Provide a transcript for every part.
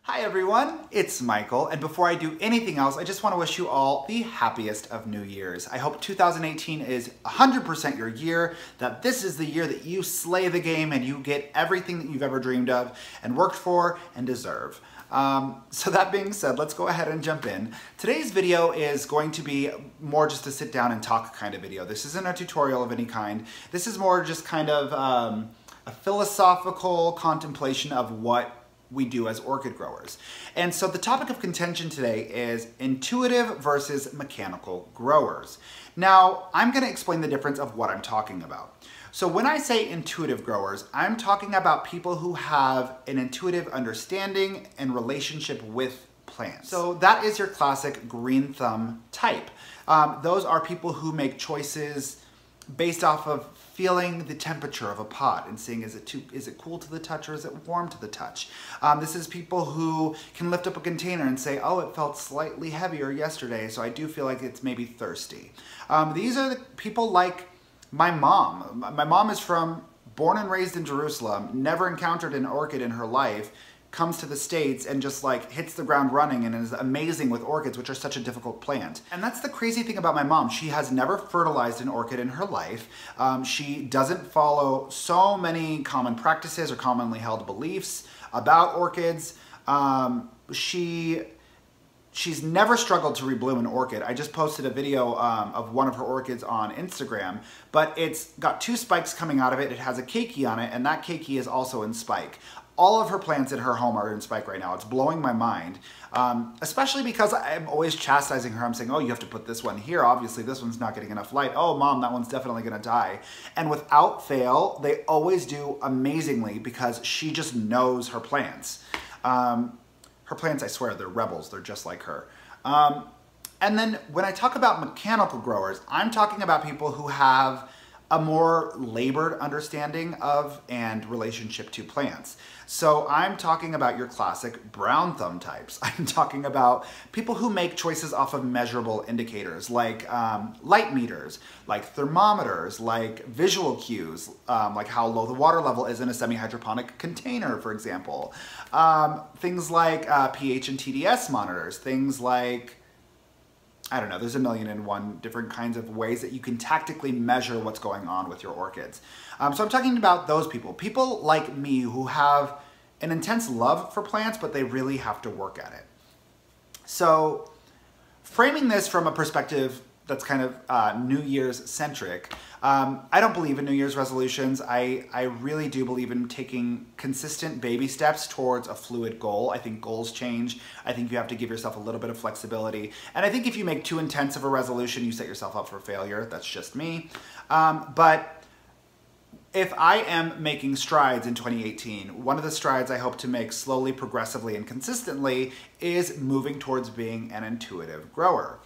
Hi everyone, it's Michael, and before I do anything else, I just want to wish you all the happiest of New Year's. I hope 2018 is 100% your year, that this is the year that you slay the game and you get everything that you've ever dreamed of and worked for and deserve. So that being said, let's go ahead and jump in. Today's video is going to be more just a sit down and talk kind of video. This isn't a tutorial of any kind. This is more just kind of a philosophical contemplation of what we do as orchid growers. And so the topic of contention today is intuitive versus mechanical growers. Now, I'm going to explain the difference of what I'm talking about. So when I say intuitive growers, I'm talking about people who have an intuitive understanding and relationship with plants. So that is your classic green thumb type. Those are people who make choices based off of feeling the temperature of a pot and seeing is it cool to the touch or is it warm to the touch. This is people who can lift up a container and say, oh, it felt slightly heavier yesterday, so I do feel like it's maybe thirsty. These are the people like my mom. My mom is born and raised in Jerusalem, never encountered an orchid in her life, comes to the States and just like hits the ground running and is amazing with orchids, which are such a difficult plant. And that's the crazy thing about my mom. She has never fertilized an orchid in her life. She doesn't follow so many common practices or commonly held beliefs about orchids. She's never struggled to rebloom an orchid. I just posted a video of one of her orchids on Instagram, but it's got two spikes coming out of it. It has a keiki on it, and that keiki is also in spike. All of her plants in her home are in spike right now. It's blowing my mind, especially because I'm always chastising her. I'm saying, oh, you have to put this one here. Obviously, this one's not getting enough light. Oh, mom, that one's definitely gonna die. And without fail, they always do amazingly because she just knows her plants. Her plants, I swear, they're rebels. They're just like her. And then when I talk about mechanical growers, I'm talking about people who have a more labored understanding of and relationship to plants. So I'm talking about your classic brown thumb types. I'm talking about people who make choices off of measurable indicators like light meters, like thermometers, like visual cues, like how low the water level is in a semi-hydroponic container, for example. Things like pH and TDS monitors, things like, I don't know, there's a million and one different kinds of ways that you can tactically measure what's going on with your orchids. So I'm talking about those people like me who have an intense love for plants, but they really have to work at it. So framing this from a perspective that's kind of New Year's centric, I don't believe in New Year's resolutions. I really do believe in taking consistent baby steps towards a fluid goal. I think goals change. I think you have to give yourself a little bit of flexibility. And I think if you make too intense of a resolution, you set yourself up for failure. That's just me. But if I am making strides in 2018, one of the strides I hope to make slowly, progressively, and consistently is moving towards being an intuitive grower.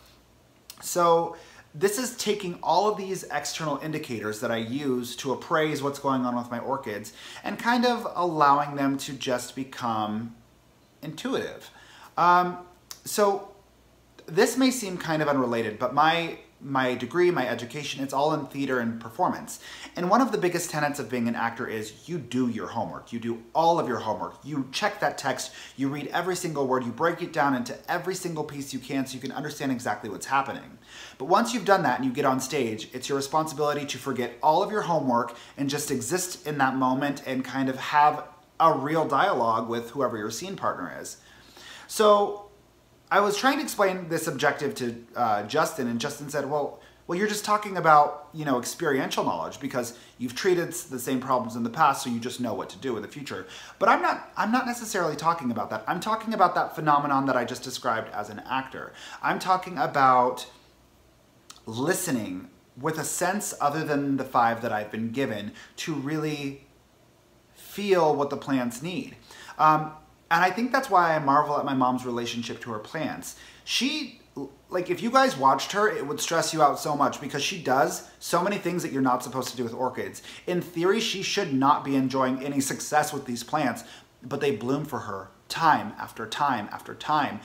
So this is taking all of these external indicators that I use to appraise what's going on with my orchids and kind of allowing them to just become intuitive. So this may seem kind of unrelated, but my degree, my education, it's all in theater and performance. And one of the biggest tenets of being an actor is you do your homework. You do all of your homework. You check that text, you read every single word, you break it down into every single piece you can so you can understand exactly what's happening. But once you've done that and you get on stage, it's your responsibility to forget all of your homework and just exist in that moment and kind of have a real dialogue with whoever your scene partner is. So I was trying to explain this objective to Justin, and Justin said, well, you're just talking about, you know, experiential knowledge because you've treated the same problems in the past, so you just know what to do in the future. But I'm not necessarily talking about that. I'm talking about that phenomenon that I just described as an actor. I'm talking about listening with a sense other than the 5 that I've been given to really feel what the plants need. And I think that's why I marvel at my mom's relationship to her plants. Like if you guys watched her, it would stress you out so much because she does so many things that you're not supposed to do with orchids. In theory, she should not be enjoying any success with these plants, but they bloom for her time after time after time.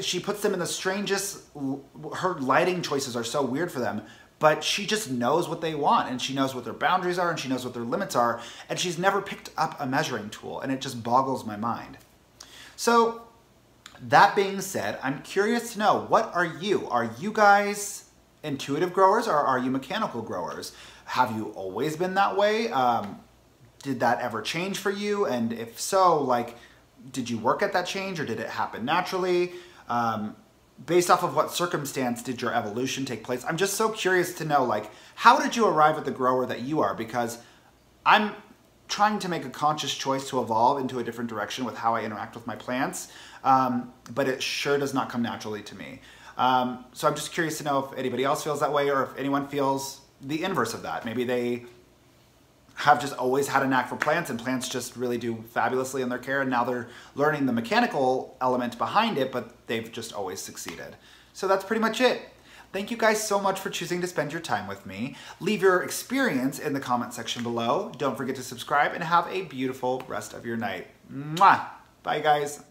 She puts them in the strangest, her lighting choices are so weird for them, but she just knows what they want and she knows what their boundaries are and she knows what their limits are, and she's never picked up a measuring tool, and it just boggles my mind. So That being said, I'm curious to know, what are you? Are you guys intuitive growers or are you mechanical growers? Have you always been that way? Did that ever change for you? And if so, like, did you work at that change or did it happen naturally? Based off of what circumstance did your evolution take place? I'm just so curious to know, like, how did you arrive at the grower that you are? Because I'm trying to make a conscious choice to evolve into a different direction with how I interact with my plants, but it sure does not come naturally to me. So I'm just curious to know if anybody else feels that way or if anyone feels the inverse of that. Maybe they have just always had a knack for plants and plants just really do fabulously in their care, and now they're learning the mechanical element behind it, but they've just always succeeded. So that's pretty much it. Thank you guys so much for choosing to spend your time with me. Leave your experience in the comment section below. Don't forget to subscribe and have a beautiful rest of your night. Mwah! Bye guys.